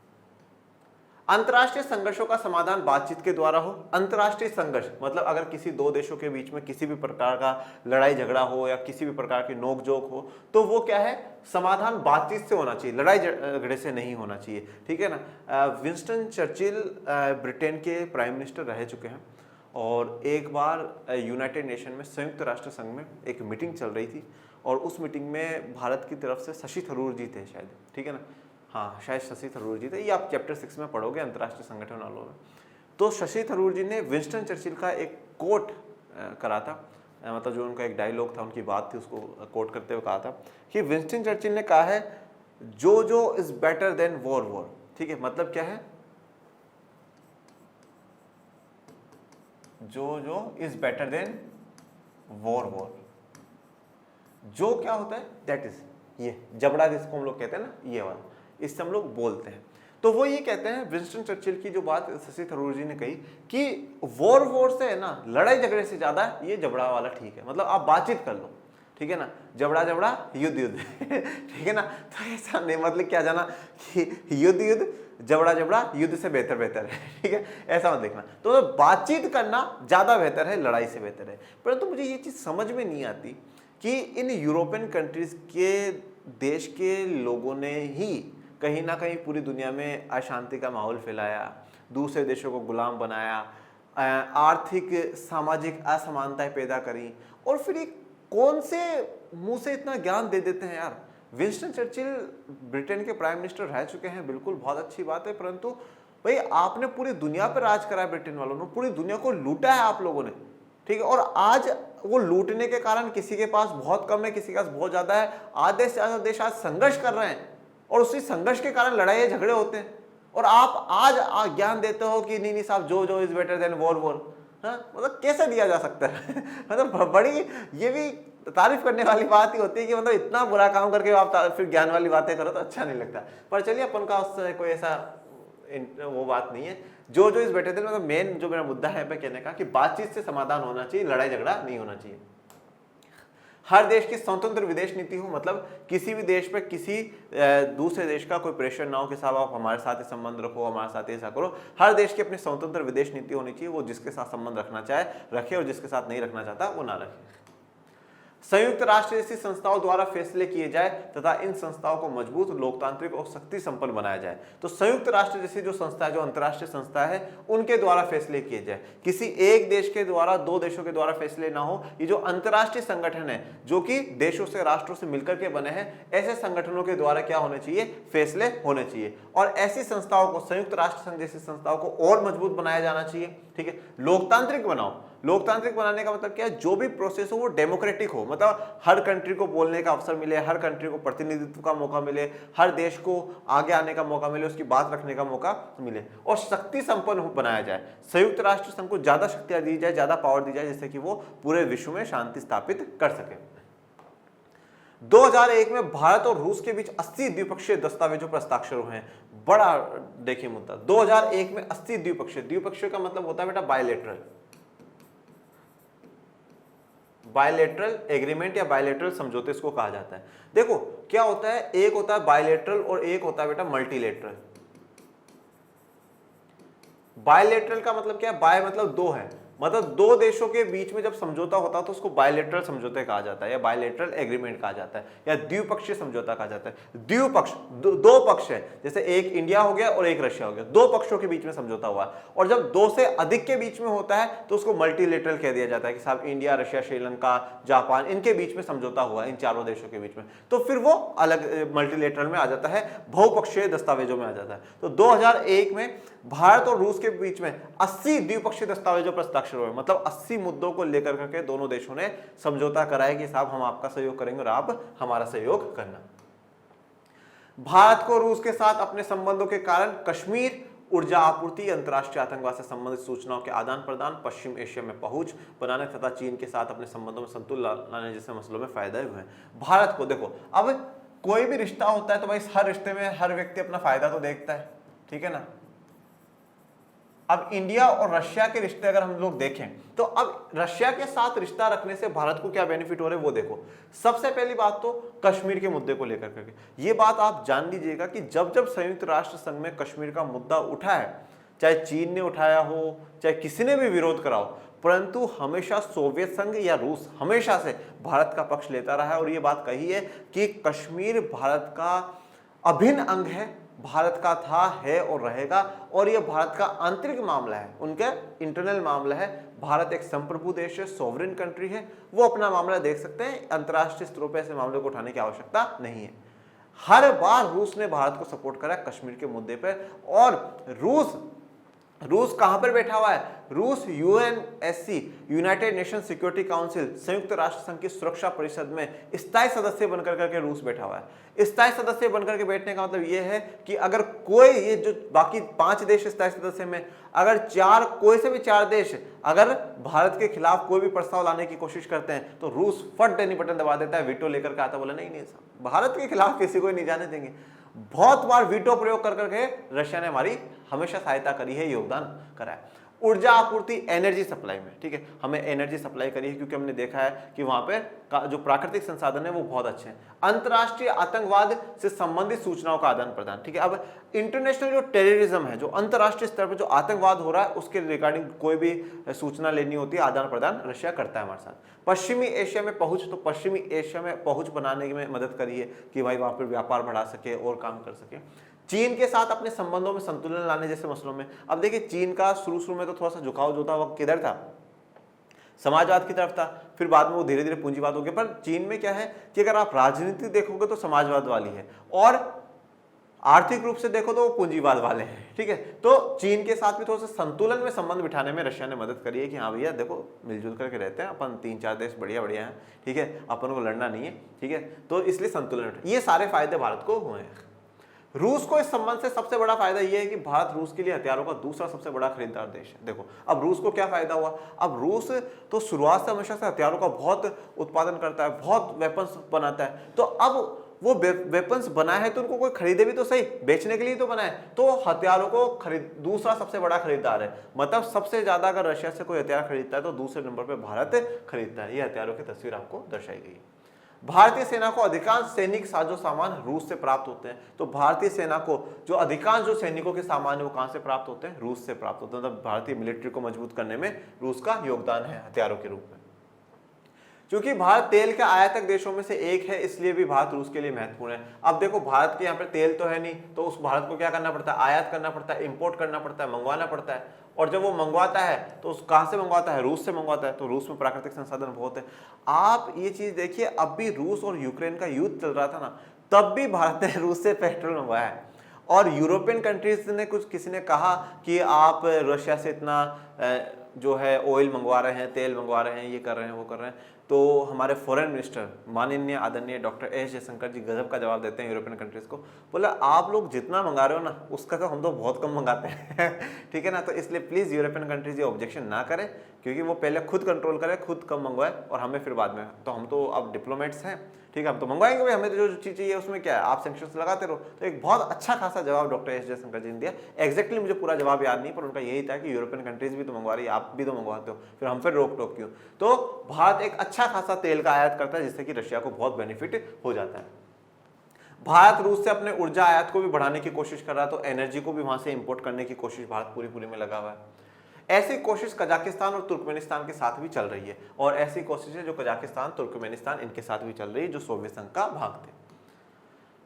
अंतर्राष्ट्रीय संघर्षों का समाधान बातचीत के द्वारा हो। अंतर्राष्ट्रीय संघर्ष मतलब अगर किसी दो देशों के बीच में किसी भी प्रकार का लड़ाई झगड़ा हो या किसी भी प्रकार की नोकझोंक हो, तो वो क्या है, समाधान बातचीत से होना चाहिए, लड़ाई झगड़े से नहीं होना चाहिए, ठीक है ना। विंस्टन चर्चिल ब्रिटेन के प्राइम मिनिस्टर रह चुके हैं, और एक बार यूनाइटेड नेशन में, संयुक्त राष्ट्र संघ में एक मीटिंग चल रही थी, और उस मीटिंग में भारत की तरफ से शशि थरूर जी थे शायद, ठीक है ना, हाँ शायद शशि थरूर जी थे, ये आप चैप्टर 6 में पढ़ोगे अंतर्राष्ट्रीय संगठन वालों में। तो शशि थरूर जी ने विंस्टन चर्चिल का एक कोट करा था, मतलब जो उनका एक डायलॉग था, उनकी बात थी, उसको कोट करते हुए कहा था कि विंस्टन चर्चिल ने कहा है, जो इज बेटर देन वॉर, ठीक है, मतलब क्या है, जो इज बेटर देन वॉर, जो क्या होता है, दैट इज, ये जबड़ा जिसको हम लोग कहते हैं ना, ये वाला, इससे हम लोग बोलते हैं। तो वो ये कहते हैं, विंस्टन चर्चिल की जो बात शशि थरूर जी ने कही कि वॉर से है ना, लड़ाई झगड़े से ज्यादा ये जबड़ा वाला ठीक है, मतलब आप बातचीत कर लो, ठीक है ना, जबड़ा जबड़ा युद्ध युद्ध ठीक है ना। तो ऐसा नहीं मतलब क्या जाना कि युद्ध युद्ध जबड़ा जबड़ा युद्ध से बेहतर बेहतर है, ठीक है, ऐसा मत देखना। तो बातचीत करना ज्यादा बेहतर है, लड़ाई से बेहतर है। परंतु मुझे ये चीज समझ में नहीं आती कि इन यूरोपियन कंट्रीज के देश के लोगों ने ही कहीं ना कहीं पूरी दुनिया में अशांति का माहौल फैलाया, दूसरे देशों को गुलाम बनाया, आर्थिक सामाजिक असमानताएं पैदा करी, और फिर ये कौन से मुंह से इतना ज्ञान दे देते हैं यार। विंस्टन चर्चिल ब्रिटेन के प्राइम मिनिस्टर रह चुके हैं, बिल्कुल बहुत अच्छी बात है, परंतु भाई आपने पूरी दुनिया पर राज करा है, ब्रिटेन वालों ने पूरी दुनिया को लूटा है आप लोगों ने, ठीक है। और आज वो लूटने के कारण किसी के पास बहुत कम है, किसी के पास बहुत ज्यादा है, आधे से ज्यादा देश आज संघर्ष कर रहे हैं और उसी संघर्ष के कारण लड़ाई झगड़े होते हैं। और आप आज ज्ञान देते हो कि नहीं नहीं साहब, जो is better than war war. हाँ, मतलब कैसे दिया जा सकता है मतलब बड़ी ये भी तारीफ करने वाली बात ही होती है कि मतलब इतना बुरा काम करके आप फिर ज्ञान वाली बातें करो तो अच्छा नहीं लगता। पर चलिए अपन का उससे कोई ऐसा वो बात नहीं है। जो इस बेटे थे, मतलब मेन जो मेरा मुद्दा है पे कहने का कि बातचीत से समाधान होना चाहिए, लड़ाई झगड़ा नहीं होना चाहिए। हर देश की स्वतंत्र विदेश नीति हो, मतलब किसी भी देश पे किसी दूसरे देश का कोई प्रेशर ना हो कि साहब आप हमारे साथ ही संबंध रखो, हमारे साथ ऐसा करो। हर देश की अपनी स्वतंत्र विदेश नीति होनी चाहिए, वो जिसके साथ संबंध रखना चाहे रखे और जिसके साथ नहीं रखना चाहता वो ना रखे। संयुक्त राष्ट्र जैसी संस्थाओं द्वारा फैसले किए जाए तथा इन संस्थाओं को मजबूत, लोकतांत्रिक और शक्ति संपन्न बनाया जाए। तो संयुक्त राष्ट्र जैसी जो संस्था है, जो अंतर्राष्ट्रीय संस्था है, उनके द्वारा फैसले किए जाए, किसी एक देश के द्वारा, दो देशों के द्वारा फैसले ना हो। ये जो अंतर्राष्ट्रीय संगठन है जो कि देशों से, राष्ट्रों से मिलकर के बने हैं, ऐसे संगठनों के द्वारा क्या होने चाहिए, फैसले होने चाहिए। और ऐसी संस्थाओं को, संयुक्त राष्ट्र संघ जैसी संस्थाओं को और मजबूत बनाया जाना चाहिए, ठीक है। लोकतांत्रिक बनाओ। लोकतांत्रिक बनाने का मतलब क्या है, जो भी प्रोसेस हो वो डेमोक्रेटिक हो, मतलब हर कंट्री को बोलने का अवसर मिले, हर कंट्री को प्रतिनिधित्व का मौका मिले, हर देश को आगे आने का मौका मिले, उसकी बात रखने का मौका मिले, और शक्ति संपन्न बनाया जाए। संयुक्त राष्ट्र संघ को ज्यादा शक्तियां दी जाए, ज्यादा पावर दी जाए, जिससे कि वो पूरे विश्व में शांति स्थापित कर सके। 2001 में भारत और रूस के बीच 80 द्विपक्षीय दस्तावेजों पर हस्ताक्षर हुए हैं। बड़ा देखिए मुद्दा, 2001 में 80 द्विपक्षीय, द्विपक्षीय का मतलब होता है बेटा बायलैटरल, बायलैटरल एग्रीमेंट या बायलैटरल समझौते इसको कहा जाता है। देखो क्या होता है, एक होता है बायलैटरल और एक होता है बेटा मल्टीलैटरल। बायलैटरल का मतलब क्या है, बाय मतलब दो है, मतलब दो देशों के बीच में जब समझौता होता है तो उसको बायलैटरल समझौते कहा जाता है या बायलैटरल एग्रीमेंट कहा जाता है या द्विपक्षीय समझौता कहा जाता है। द्विपक्ष दो पक्ष है, जैसे एक इंडिया हो गया और एक रशिया हो गया, दो पक्षों के बीच में समझौता हुआ। और जब दो से अधिक के बीच में होता है तो उसको मल्टीलैटरल कह दिया जाता है कि साहब इंडिया, रशिया, श्रीलंका, जापान, इनके बीच में समझौता हुआ, इन चारों देशों के बीच में, तो फिर वो अलग मल्टीलैटरल में आ जाता है, बहुपक्षीय दस्तावेजों में आ जाता है। तो 2001 में भारत और रूस के बीच में 80 द्विपक्षीय दस्तावेजों पर हस्ताक्षर हुए, मतलब 80 मुद्दों को लेकर करके दोनों देशों ने समझौता कराया कि साहब हम आपका सहयोग करेंगे और आप हमारा सहयोग करना। भारत को रूस के साथ अपने संबंधों के कारण कश्मीर, ऊर्जा आपूर्ति, अंतर्राष्ट्रीय आतंकवाद से संबंधित सूचनाओं के आदान प्रदान, पश्चिम एशिया में पहुंच बनाने तथा चीन के साथ अपने संबंधों में संतुलन लाने जैसे मसलों में फायदे हुए हैं। भारत को देखो, अब कोई भी रिश्ता होता है तो भाई हर रिश्ते में हर व्यक्ति अपना फायदा तो देखता है, ठीक है ना। अब इंडिया और रशिया के रिश्ते अगर हम लोग देखें तो अब रशिया के साथ रिश्ता रखने से भारत को क्या बेनिफिट हो रहे हैं वो देखो। सबसे पहली बात तो कश्मीर के मुद्दे को लेकर करके ये बात आप जान लीजिएगा कि जब जब संयुक्त राष्ट्र संघ में कश्मीर का मुद्दा उठा है, चाहे चीन ने उठाया हो, चाहे किसी ने भी विरोध करा हो, परंतु हमेशा सोवियत संघ या रूस हमेशा से भारत का पक्ष लेता रहा है। और ये बात कही है कि कश्मीर भारत का अभिन्न अंग है, भारत का था, है और रहेगा, और यह भारत का आंतरिक मामला है, उनका इंटरनल मामला है। भारत एक संप्रभु देश है, सॉवरेन कंट्री है, वो अपना मामला देख सकते हैं, अंतर्राष्ट्रीय स्तरों पर ऐसे मामले को उठाने की आवश्यकता नहीं है। हर बार रूस ने भारत को सपोर्ट करा कश्मीर के मुद्दे पर, और रूस कहां पर बैठा हुआ है, रूस UNSC, United nation security council, संयुक्त राष्ट्र संघ की सुरक्षा परिषद में स्थायी सदस्य बनकर करके रूस बैठा हुआ है। स्थायी सदस्य बनकर के बैठने का मतलब यह है कि अगर कोई, ये जो बाकी 5 देश स्थायी सदस्य में, अगर कोई से भी 4 देश अगर भारत के खिलाफ कोई भी प्रस्ताव लाने की कोशिश करते हैं तो रूस फट देनी बटन दबा देता है, वीटो लेकर के आता, बोला नहीं भारत के खिलाफ किसी को नहीं जाने देंगे। बहुत बार वीटो प्रयोग कर करके रशिया ने हमारी हमेशा सहायता करी है, योगदान करा है। ऊर्जा आपूर्ति, एनर्जी सप्लाई में, ठीक है, हमें एनर्जी सप्लाई करी है क्योंकि हमने देखा है कि वहां पे जो प्राकृतिक संसाधन है वो बहुत अच्छे हैं। अंतरराष्ट्रीय आतंकवाद से संबंधित सूचनाओं का आदान प्रदान, ठीक है। अब इंटरनेशनल जो टेररिज्म है, जो अंतरराष्ट्रीय स्तर पर जो आतंकवाद हो रहा है, उसके रिगार्डिंग कोई भी सूचना लेनी होती है, आदान प्रदान रशिया करता है हमारे साथ। पश्चिमी एशिया में पहुंच, तो पश्चिमी एशिया में पहुंच बनाने में मदद करी है कि भाई वहां पर व्यापार बढ़ा सके और काम कर सके। चीन के साथ अपने संबंधों में संतुलन लाने जैसे मसलों में, अब देखिए चीन का शुरू में तो थोड़ा सा झुकाव जो था वो किधर था, समाजवाद की तरफ था, फिर बाद में वो धीरे धीरे पूंजीवाद हो गया। पर चीन में क्या है कि अगर आप राजनीति देखोगे तो समाजवाद वाली है और आर्थिक रूप से देखो तो वो पूंजीवाद वाले हैं, ठीक है। तो चीन के साथ भी थोड़ा सा संतुलन में संबंध बिठाने में रशिया ने मदद करी है कि हाँ भैया देखो मिलजुल करके रहते हैं अपन, 3-4 देश बढ़िया बढ़िया हैं, ठीक है, अपन को लड़ना नहीं है, ठीक है, तो इसलिए संतुलन, ये सारे फायदे भारत को हुए हैं। रूस को इस संबंध से सबसे बड़ा फायदा यह है कि भारत रूस के लिए हथियारों का दूसरा सबसे बड़ा खरीदार देश है। देखो अब रूस को क्या फायदा हुआ, अब रूस तो शुरुआत से हमेशा से हथियारों का बहुत उत्पादन करता है, बहुत वेपन्स बनाता है, तो अब वो वेपन्स बनाए हैं तो उनको कोई खरीदे भी तो सही, बेचने के लिए तो बनाए, तो हथियारों को खरीद दूसरा सबसे बड़ा खरीदार है। मतलब सबसे ज्यादा अगर रशिया से कोई हथियार खरीदता है तो दूसरे नंबर पर भारत खरीदता है। ये हथियारों की तस्वीर आपको दर्शाई गई है। भारतीय सेना को अधिकांश सैनिक साजो सामान रूस से प्राप्त होते हैं, तो भारतीय सेना को जो अधिकांश जो सैनिकों के सामान है वो कहां से प्राप्त होते हैं, रूस से प्राप्त होते हैं। मतलब भारतीय मिलिट्री को मजबूत करने में रूस का योगदान है हथियारों के रूप में। क्योंकि भारत तेल के आयातक देशों में से एक है, इसलिए भी भारत रूस के लिए महत्वपूर्ण है। अब देखो भारत के यहाँ पे तेल तो है नहीं, तो उस भारत को क्या करना पड़ता है, आयात करना पड़ता है, इंपोर्ट करना पड़ता है, मंगवाना पड़ता है। और जब वो मंगवाता है तो उस कहां से मंगवाता है, रूस से मंगवाता है, तो रूस में प्राकृतिक संसाधन बहुत है। आप ये चीज देखिए, अब भी रूस और यूक्रेन का युद्ध चल रहा था ना, तब भी भारत ने रूस से पेट्रोल मंगवाया है। और यूरोपियन कंट्रीज ने किसी ने कहा कि आप रशिया से इतना जो है ऑयल मंगवा रहे हैं, तेल मंगवा रहे हैं, ये कर रहे हैं, वो कर रहे हैं, तो हमारे फॉरेन मिनिस्टर माननीय आदरणीय डॉक्टर एस जयशंकर जी गजब का जवाब देते हैं यूरोपियन कंट्रीज को। बोला आप लोग जितना मंगा रहे हो ना उसका तो हम तो बहुत कम मंगाते हैं ठीक है ना। तो इसलिए प्लीज यूरोपियन कंट्रीज ये ऑब्जेक्शन ना करें, क्योंकि वो पहले खुद कंट्रोल करें, खुद कम मंगवाए और हमें फिर बाद में। तो हम तो अब डिप्लोमेट्स हैं, ठीक है, हम तो मंगवाएंगे भाई, हमें तो जो चीज चाहिए उसमें क्या है, आप सैंक्शंस लगाते रहो। तो एक बहुत अच्छा खासा जवाब डॉक्टर एस जयशंकर जी ने दिया। एग्जैक्टली मुझे पूरा जवाब याद नहीं, पर उनका यही था कि यूरोपियन कंट्रीज भी तो मंगवा रही है, आप भी तो मंगवाते हो, फिर हम फिर रोक टोक क्यों। तो भारत एक अच्छा खासा तेल का आयात करता है, जिससे कि रशिया को बहुत बेनिफिट हो जाता है। भारत रूस से अपने ऊर्जा आयात को भी बढ़ाने की कोशिश कर रहा है, तो एनर्जी को भी वहां से इंपोर्ट करने की कोशिश भारत पूरी में लगा हुआ है। ऐसी कोशिश कजाकिस्तान और तुर्कमेनिस्तान के साथ भी चल रही है, और ऐसी कोशिशें जो कजाकिस्तान, तुर्कमेनिस्तान इनके साथ भी चल रही है, जो सोवियत संघ का भाग थे।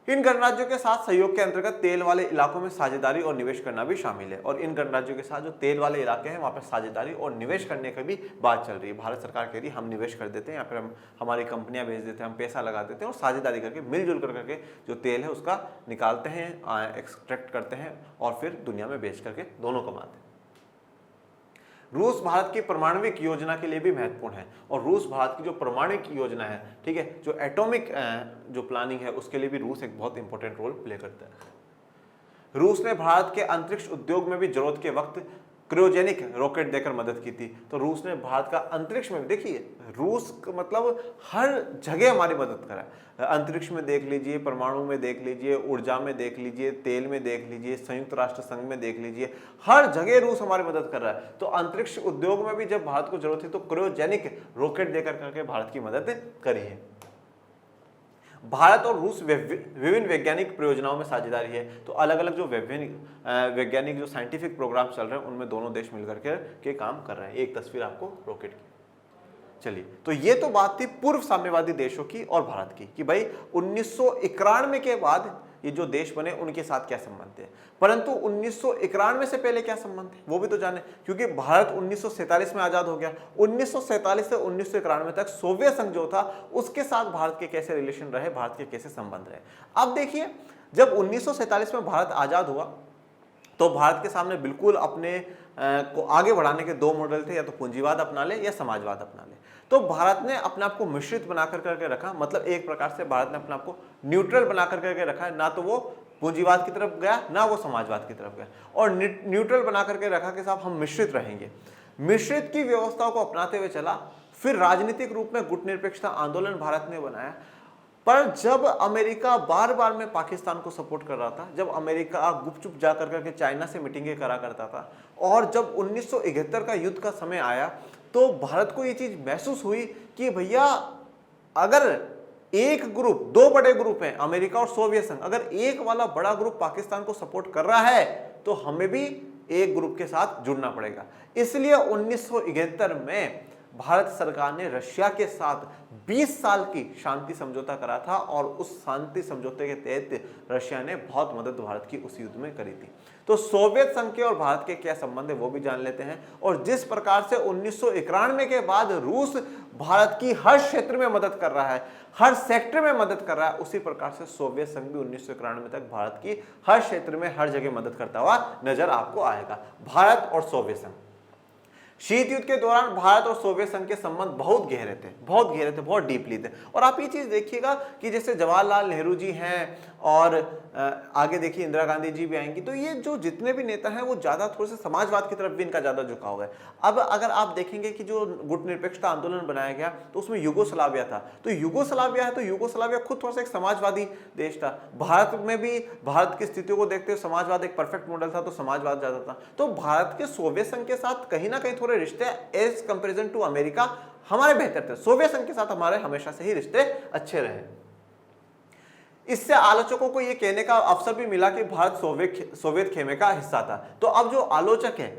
इन गणराज्यों के साथ सहयोग के अंतर्गत तेल वाले इलाकों में साझेदारी और निवेश करना भी शामिल है। और इन गणराज्यों के साथ जो तेल वाले इलाके हैं वहां पर साझेदारी और निवेश करने की भी बात चल रही है। भारत सरकार कह रही है हम निवेश कर देते हैं, या फिर हम हमारी कंपनियां भेज देते हैं, हम पैसा लगा देते हैं और साझेदारी करके मिलजुल करके जो तेल है उसका निकालते हैं, एक्सट्रैक्ट करते हैं और फिर दुनिया में बेच करके दोनों कमाते हैं। रूस भारत की परमाणविक योजना के लिए भी महत्वपूर्ण है, और रूस भारत की जो परमाणविक योजना है, ठीक है, जो एटॉमिक जो प्लानिंग है उसके लिए भी रूस एक बहुत इंपॉर्टेंट रोल प्ले करता है। रूस ने भारत के अंतरिक्ष उद्योग में भी जरूरत के वक्त क्रायोजेनिक रॉकेट देकर मदद की थी। तो रूस ने भारत का अंतरिक्ष में, देखिए रूस मतलब हर जगह हमारी मदद करा है। अंतरिक्ष में देख लीजिए, परमाणु में देख लीजिए, ऊर्जा में देख लीजिए, तेल में देख लीजिए, संयुक्त राष्ट्र संघ में देख लीजिए, हर जगह रूस हमारी मदद कर रहा है। तो अंतरिक्ष उद्योग में भी जब भारत को जरूरत थी तो क्रायोजेनिक रॉकेट देकर करके भारत की मदद करी है। भारत और रूस विभिन्न वैज्ञानिक परियोजनाओं में साझेदारी है। तो अलग अलग जो वैज्ञानिक जो साइंटिफिक प्रोग्राम चल रहे हैं उनमें दोनों देश मिलकर के काम कर रहे हैं। एक तस्वीर आपको रॉकेट की। चलिए, तो ये तो बात थी पूर्व साम्यवादी देशों की और भारत की, कि भाई 1991 के बाद ये जो देश बने उनके साथ क्या संबंध है। परंतु 1991 से पहले क्या संबंध है वो भी तो जाने, क्योंकि भारत 1947 में आजाद हो गया। 1947 से 1991 तक सोवियत संघ जो था उसके साथ भारत के कैसे रिलेशन रहे, भारत के कैसे संबंध रहे। अब देखिए, जब 1947 में भारत आजाद हुआ तो भारत के सामने बिल्कुल अपने को आगे बढ़ाने के दो मॉडल थे, या तो पूंजीवाद अपना ले या समाजवाद अपना ले। तो भारत ने अपने आप को मिश्रित बनाकर करके रखा, मतलब एक प्रकार से भारत ने अपने आप को न्यूट्रल बनाकर करके रखा है, ना तो वो पूंजीवाद की तरफ गया ना वो समाजवाद की तरफ गया, और न्यूट्रल बना करके रखा कि साहब हम मिश्रित रहेंगे। मिश्रित की व्यवस्थाओं को अपनाते हुए चला। फिर राजनीतिक रूप में गुट निरपेक्षता आंदोलन भारत ने बनाया। पर जब अमेरिका बार बार में पाकिस्तान को सपोर्ट कर रहा था, जब अमेरिका गुपचुप जा करके चाइना से मीटिंगें करा करता था, और जब 1971 का युद्ध का समय आया तो भारत को ये चीज महसूस हुई कि भैया अगर एक ग्रुप, दो बड़े ग्रुप हैं अमेरिका और सोवियत संघ, अगर एक वाला बड़ा ग्रुप पाकिस्तान को सपोर्ट कर रहा है तो हमें भी एक ग्रुप के साथ जुड़ना पड़ेगा। इसलिए 1971 में भारत सरकार ने रशिया के साथ 20 साल की शांति समझौता करा था, और उस शांति समझौते के तहत रशिया ने बहुत मदद भारत की उस युद्ध में करी थी। तो सोवियत संघ के और भारत के क्या संबंध है वो भी जान लेते हैं। और जिस प्रकार से 1991 के बाद रूस भारत की हर क्षेत्र में मदद कर रहा है, हर सेक्टर में मदद कर रहा है, उसी प्रकार से सोवियत संघ भी 1991 तक भारत की हर क्षेत्र में हर जगह मदद करता हुआ नजर आपको आएगा। भारत और सोवियत संघ, शीत युद्ध के दौरान भारत और सोवियत संघ के संबंध बहुत गहरे थे, बहुत डीपली थे। और आप ये चीज देखिएगा कि जैसे जवाहरलाल नेहरू जी हैं और आगे देखिए इंदिरा गांधी जी भी आएंगी, तो ये जो जितने भी नेता हैं वो ज्यादा थोड़े से समाजवाद की तरफ भी इनका ज्यादा झुकाव है। अब अगर आप देखेंगे कि जो गुटनिरपेक्षता आंदोलन बनाया गया तो उसमें युगोस्लाविया था, तो युगोस्लाविया है तो युगोस्लाविया खुद थोड़ा सा एक समाजवादी देश था। भारत में भी भारत की स्थितियों को देखते हुए समाजवाद एक परफेक्ट मॉडल था, तो समाजवाद ज्यादा था। तो भारत के सोवियत संघ के साथ कहीं ना कहीं थोड़े रिश्ते एज कंपेरिजन टू अमेरिका हमारे बेहतर थे। सोवियत संघ के साथ हमारे हमेशा से ही रिश्ते अच्छे रहे। इससे आलोचकों को यह कहने का अवसर भी मिला कि भारत सोवियत खेमे का हिस्सा था। तो अब जो आलोचक है,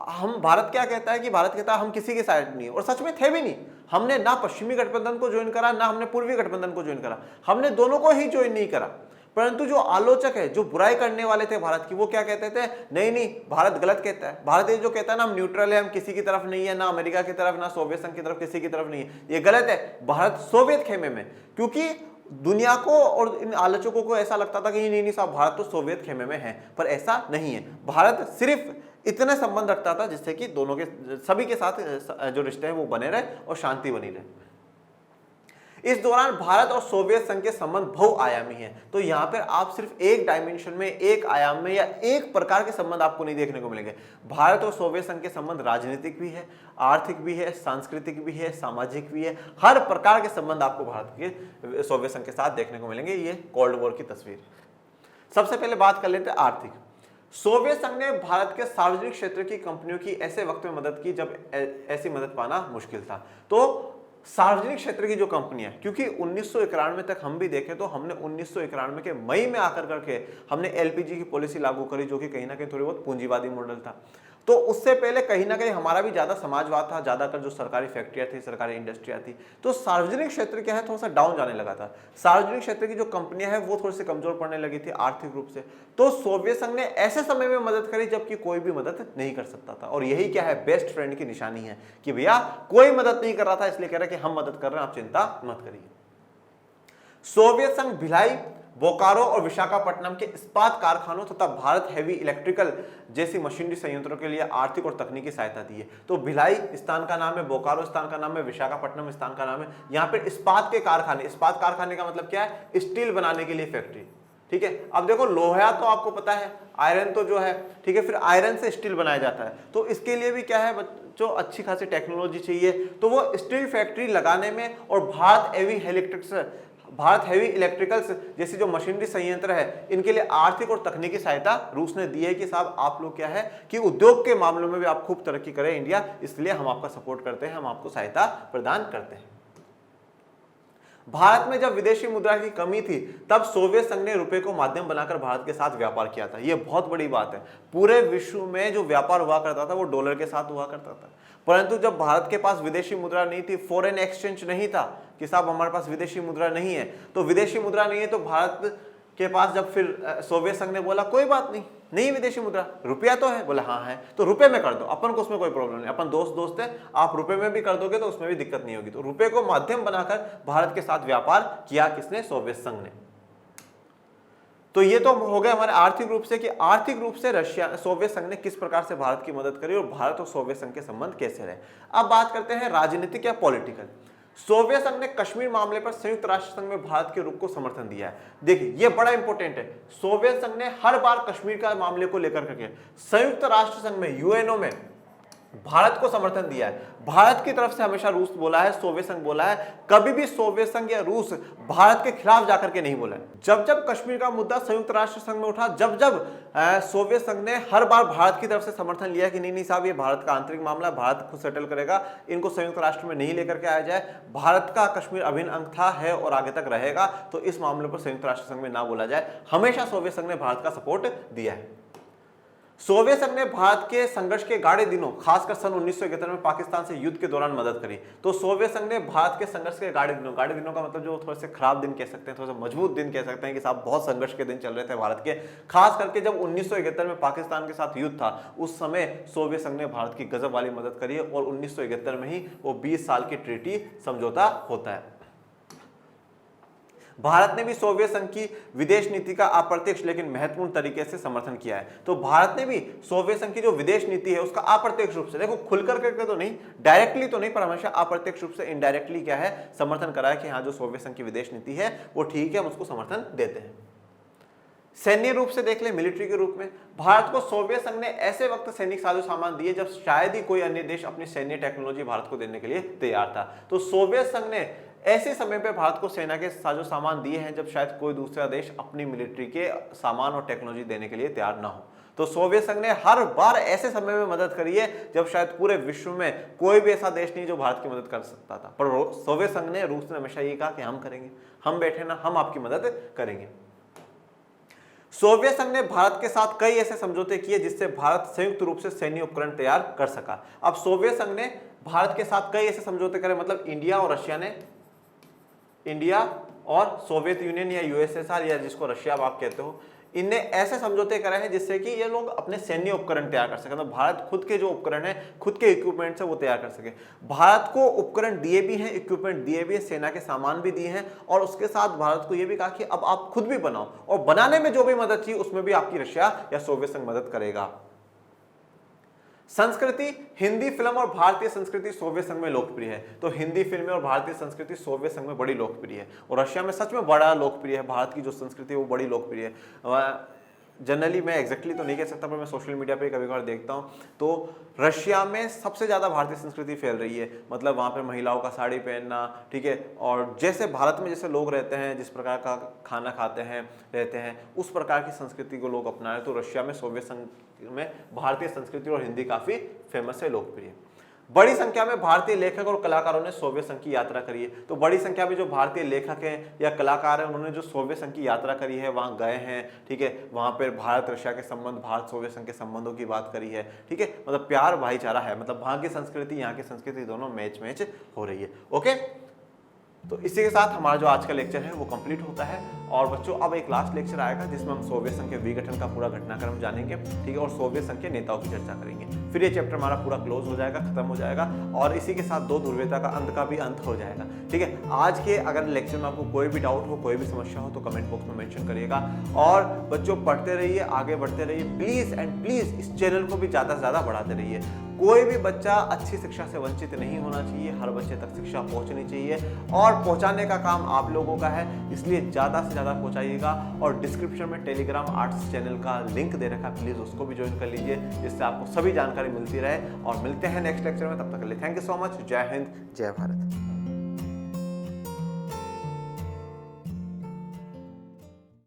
हम भारत क्या कहता है कि भारत कहता है हम किसी के साइड नहीं है, और सच में थे भी नहीं। हमने ना पश्चिमी गठबंधन को ज्वाइन करा, ना हमने पूर्वी गठबंधन को ज्वाइन करा, हमने दोनों को ही ज्वाइन नहीं करा। परंतु जो आलोचक है, जो बुराई करने वाले थे भारत की, वो क्या कहते थे, नहीं भारत गलत कहता है। भारत जो कहता है ना हम न्यूट्रल है, हम किसी की तरफ नहीं है, ना अमेरिका की तरफ, ना सोवियत संघ की तरफ, किसी की तरफ नहीं है, ये गलत है। भारत सोवियत खेमे में, क्योंकि दुनिया को और इन आलोचकों को ऐसा लगता था कि नहीं साहब भारत तो सोवियत खेमे में है, पर ऐसा नहीं है। भारत सिर्फ इतने संबंध रखता था जिससे कि दोनों के, सभी के साथ जो रिश्ते हैं वो बने रहे और शांति बनी रहे। इस दौरान भारत और सोवियत संघ के संबंध बहुआयामी हैं। तो यहां पर आप सिर्फ एक डायमेंशन में, एक आयाम में या एक प्रकार के संबंध आपको नहीं देखने को मिलेंगे। भारत और सोवियत संघ के संबंध राजनीतिक भी है, आर्थिक भी है, सांस्कृतिक भी है, सामाजिक भी है। हर प्रकार के संबंध आपको भारत के सोवियत संघ के साथ देखने को मिलेंगे। ये कोल्ड वॉर की तस्वीर। सबसे पहले बात कर लेते हैं आर्थिक। सोवियत संघ ने भारत के सार्वजनिक क्षेत्र की कंपनियों की ऐसे वक्त में मदद की जब ऐसी मदद पाना मुश्किल था। तो सार्वजनिक क्षेत्र की जो कंपनियां, क्योंकि 1991 तक हम भी देखें तो हमने 1991 के मई में आकर करके हमने एलपीजी की पॉलिसी लागू करी, जो कि कहीं ना कहीं थोड़ी बहुत पूंजीवादी मॉडल था। तो उससे पहले कहीं ना कहीं हमारा भी ज्यादा समाजवाद था, ज्यादातर जो सरकारी फैक्ट्रियां थी, सरकारी इंडस्ट्रियां थी। तो सार्वजनिक क्षेत्र क्या है, थोड़ा सा डाउन जाने लगा था। सार्वजनिक क्षेत्र की जो कंपनियां हैं वो थोड़ी सी कमजोर पड़ने लगी थी आर्थिक रूप से। तो सोवियत संघ ने ऐसे समय में मदद करी जबकि कोई भी मदद नहीं कर सकता था। और यही क्या है, बेस्ट फ्रेंड की निशानी है कि भैया कोई मदद नहीं कर रहा था, इसलिए कह रहे कि हम मदद कर रहे हैं, आप चिंता मत करिए। सोवियत संघ भिलाई, बोकारो और विशाखापट्टनम के इस्पात कारखानों तथा भारत हेवी इलेक्ट्रिकल जैसी मशीनरी संयंत्रों के लिए आर्थिक और तकनीकी सहायता दी है। तो भिलाई स्थान का नाम है, बोकारो स्थान का नाम है, विशाखापट्टनम स्थान का नाम है। यहाँ पे इस्पात के कारखाने, इस्पात कारखाने का मतलब क्या है, स्टील बनाने के लिए फैक्ट्री। ठीक है, अब देखो लोहा तो आपको पता है, आयरन तो जो है, ठीक है, फिर आयरन से स्टील बनाया जाता है। तो इसके लिए भी क्या है, जो अच्छी खासी टेक्नोलॉजी चाहिए, तो वो स्टील फैक्ट्री लगाने में और भारत हेवी इलेक्ट्रिकल्स जैसी जो मशीनरी संयंत्र है, इनके लिए आर्थिक और तकनीकी सहायता रूस ने दी है कि साहब आप लोग क्या है कि उद्योग के मामलों में भी आप खूब तरक्की करें इंडिया, इसलिए हम आपका सपोर्ट करते हैं, हम आपको सहायता प्रदान करते हैं। भारत में जब विदेशी मुद्रा की कमी थी तब सोवियत संघ ने रुपए को माध्यम बनाकर भारत के साथ व्यापार किया था। यह बहुत बड़ी बात है। पूरे विश्व में जो व्यापार हुआ करता था वो डॉलर के साथ हुआ करता था, परंतु जब भारत के पास विदेशी मुद्रा नहीं थी, फॉरेन एक्सचेंज नहीं था कि साहब हमारे पास विदेशी मुद्रा नहीं है, तो विदेशी मुद्रा नहीं है तो भारत के पास जब फिर सोवियत संघ ने बोला कोई बात नहीं विदेशी मुद्रा, रुपया तो है, बोला हाँ है, तो रुपए में कर दो, अपन को उसमें कोई प्रॉब्लम नहीं, अपन दोस्त है, आप रुपए में भी कर दोगे तो उसमें भी दिक्कत नहीं होगी। तो रुपए को माध्यम बनाकर भारत के साथ व्यापार किया किसने, सोवियत संघ ने। तो ये तो हो गया हमारे आर्थिक रूप से कि आर्थिक रूप से सोवियत संघ ने किस प्रकार से भारत की मदद करी और भारत और सोवियत संघ के संबंध कैसे रहे। अब बात करते हैं राजनीतिक या पॉलिटिकल। सोवियत संघ ने कश्मीर मामले पर संयुक्त राष्ट्र संघ में भारत के रुख को समर्थन दिया है। देखिए ये बड़ा इंपॉर्टेंट है, सोवियत संघ ने हर बार कश्मीर का मामले को लेकर करके संयुक्त राष्ट्र संघ में, यूएनओ में भारत को समर्थन दिया है। भारत की तरफ से हमेशा रूस बोला है, सोवियत संघ बोला है, कभी भी सोवियत संघ या रूस भारत के खिलाफ जाकर के नहीं बोला है। जब जब कश्मीर का मुद्दा संयुक्त राष्ट्र संघ में उठा, जब जब सोवियत संघ ने हर बार भारत की तरफ से समर्थन लिया कि नहीं नहीं साहब, ये भारत का आंतरिक मामला है, भारत खुद सेटल करेगा, इनको संयुक्त राष्ट्र में नहीं लेकर के आया जाए, भारत का कश्मीर अभिन्न अंग था, है और आगे तक रहेगा, तो इस मामले पर संयुक्त राष्ट्र संघ में ना बोला जाए, हमेशा सोवियत संघ ने भारत का सपोर्ट दिया है। सोवियत संघ ने भारत के संघर्ष के गाढ़े दिनों, खासकर सन 1971 में पाकिस्तान से युद्ध के दौरान मदद करी। तो सोवियत संघ ने भारत के संघर्ष के गाढ़े दिनों का मतलब जो थोड़े से खराब दिन कह सकते हैं, थोड़े से मजबूत दिन कह सकते हैं कि साहब बहुत संघर्ष के दिन चल रहे थे भारत के, खास करके जब 1971 में पाकिस्तान के साथ युद्ध था, उस समय सोवियत संघ ने भारत की गजब वाली मदद करी है और 1971 में ही वो 20 साल की ट्रीटी समझौता होता है। भारत ने भी सोवियत संघ की विदेश नीति का अप्रत्यक्ष लेकिन महत्वपूर्ण तरीके से समर्थन किया है। तो भारत ने भी सोवियत संघ की जो विदेश नीति है उसका अप्रत्यक्ष रूप से, देखो खुलकर करके तो नहीं, डायरेक्टली तो नहीं, पर हमेशा अप्रत्यक्ष रूप से इनडायरेक्टली क्या है, समर्थन करा है कि हाँ जो सोवियत संघ की विदेश नीति है वो ठीक है, हम उसको समर्थन देते हैं। सैन्य रूप से देख ले, मिलिट्री के रूप में भारत को सोवियत संघ ने ऐसे वक्त सैनिक साजो सामान दिए जब शायद ही कोई अन्य देश अपनी सैन्य टेक्नोलॉजी भारत को देने के लिए तैयार था। तो सोवियत संघ ने ऐसे समय पे भारत को सेना के साजो सामान दिए हैं जब शायद कोई दूसरा देश अपनी मिलिट्री के सामान और टेक्नोलॉजी देने के लिए तैयार ना हो। तो सोवियत संघ ने हर बार ऐसे समय में मदद करी है जब शायद पूरे विश्व में कोई भी ऐसा देश नहीं जो भारत की मदद कर सकता था, पर सोवियत संघ ने, रूस ने हमेशा ये कहा कि हम करेंगे, हम बैठे ना, हम आपकी मदद करेंगे। सोवियत संघ ने भारत के साथ कई ऐसे समझौते किए जिससे भारत संयुक्त रूप से सैन्य उपकरण तैयार कर सका। अब सोवियत संघ ने भारत के साथ कई ऐसे समझौते करे, मतलब इंडिया और रशिया ने, इंडिया और सोवियत यूनियन या यूएसएसआर या जिसको रशिया आप कहते हो, इनने ऐसे समझौते करे हैं जिससे कि ये लोग अपने सैन्य उपकरण तैयार कर सके। तो भारत खुद के जो उपकरण है, खुद के इक्विपमेंट से वो तैयार कर सके। भारत को उपकरण दिए भी हैं, इक्विपमेंट दिए भी हैं, सेना के सामान भी दिए हैं, और उसके साथ भारत को ये भी कहा कि अब आप खुद भी बनाओ, और बनाने में जो भी मदद चाहिए उसमें भी आपकी रशिया या सोवियत संघ मदद करेगा। संस्कृति, हिंदी फिल्म और भारतीय संस्कृति सोवियत संघ में लोकप्रिय है। तो हिंदी फिल्में और भारतीय संस्कृति सोवियत संघ में बड़ी लोकप्रिय है, और रशिया में सच में बड़ा लोकप्रिय है। भारत की जो संस्कृति है वो बड़ी लोकप्रिय है। जनरली मैं एग्जैक्टली तो नहीं कह सकता, पर मैं सोशल मीडिया पे कभी कभार देखता हूँ तो रशिया में सबसे ज़्यादा भारतीय संस्कृति फैल रही है। मतलब वहाँ पे महिलाओं का साड़ी पहनना, ठीक है, और जैसे भारत में जैसे लोग रहते हैं, जिस प्रकार का खाना खाते हैं, रहते हैं, उस प्रकार की संस्कृति को लोग अपना रहे। तो रशिया में सोवियत संघ में भारतीय संस्कृति और हिंदी काफ़ी फेमस है, लोकप्रिय है। बड़ी संख्या में भारतीय लेखक और कलाकारों ने सोवियत संघ की यात्रा करी है। तो बड़ी संख्या में जो भारतीय लेखक हैं या कलाकार हैं, उन्होंने जो सोवियत संघ की यात्रा करी है, वहाँ गए हैं, ठीक है, वहाँ पर भारत रशिया के संबंध, भारत सोवियत संघ के संबंधों की बात करी है, ठीक है, मतलब प्यार भाईचारा है, मतलब वहाँ की संस्कृति यहाँ की संस्कृति दोनों मैच हो रही है। ओके, तो इसी के साथ हमारा जो आज का लेक्चर है वो कंप्लीट होता है। और बच्चों अब एक लास्ट लेक्चर आएगा जिसमें हम सोवियत संघ के विघटन का पूरा घटनाक्रम जानेंगे, ठीक है, और सोवियत संघ के नेताओं की चर्चा करेंगे। फिर ये चैप्टर हमारा पूरा क्लोज हो जाएगा, खत्म हो जाएगा, और इसी के साथ दो ध्रुवीयता का अंत का भी अंत हो जाएगा, ठीक है। आज के अगर लेक्चर में आपको कोई भी डाउट हो, कोई भी समस्या हो, तो कमेंट बॉक्स में मेंशन करिएगा। और बच्चों पढ़ते रहिए, आगे बढ़ते रहिए, प्लीज़ एंड प्लीज़ इस चैनल को भी ज़्यादा से ज़्यादा बढ़ाते रहिए। कोई भी बच्चा अच्छी शिक्षा से वंचित नहीं होना चाहिए, हर बच्चे तक शिक्षा पहुंचनी चाहिए, और पहुंचाने का काम आप लोगों का है, इसलिए ज़्यादा से ज़्यादा पहुंचाइएगा। और डिस्क्रिप्शन में टेलीग्राम आर्ट्स चैनल का लिंक दे रखा है, प्लीज़ उसको भी ज्वाइन कर लीजिए, जिससे आपको सभी जानकारी मिलती रहे। और मिलते हैं नेक्स्ट लेक्चर में, तब तक के लिए थैंक यू सो मच। जय हिंद, जय भारत।